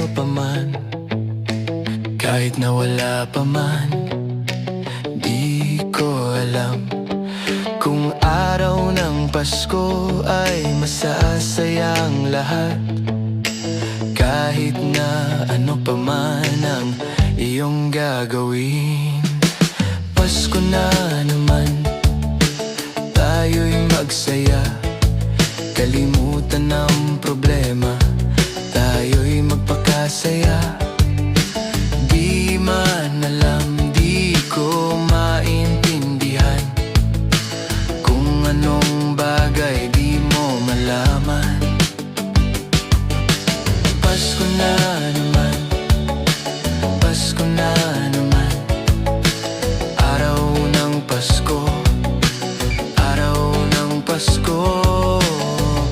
ano pa man, kahit na wala pa man. Di ko alam kung araw ng Pasko ay masasayang lahat, kahit na ano pa man ang iyong gagawin. Pasko na naman, tayo'y magsaya, kalimutan ang problema, tayo'y magpakasaya. Di man alam, di ko maintindihan kung anong bagay di mo malaman. Pasko na naman, Pasko na naman, araw ng Pasko, araw ng Pasko.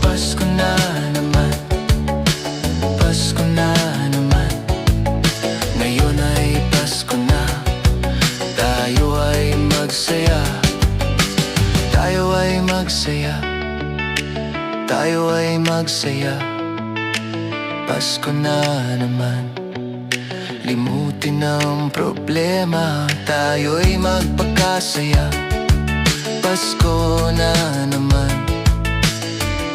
Pasko na naman, Pasko na naman, ngayon ay Pasko na. Tayo ay magsaya, tayo ay magsaya, tayo ay magsaya. Pasko na naman, limutin ang problema, tayo'y magpakasaya. Pasko na naman,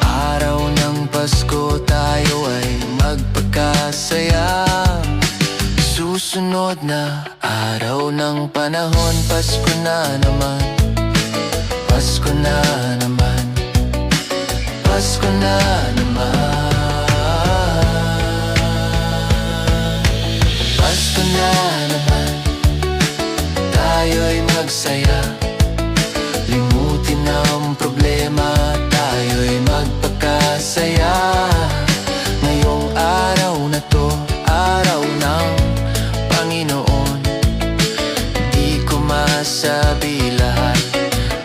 araw ng Pasko, tayo ay magpakasaya. Susunod na araw ng panahon, Pasko na naman, Pasko na naman, Pasko na naman. Pasko na naman, tayo'y magsaya, limutin ang problema, tayo'y magpakasaya. Ngayong araw na to, araw ng Panginoon, di ko masabi lahat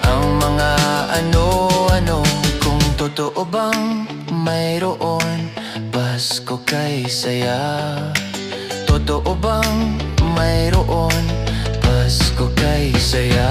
ang mga ano-ano. Kung totoo bang mayroon Pasko kay saya, totoo bang mayroon Pasko kay saya?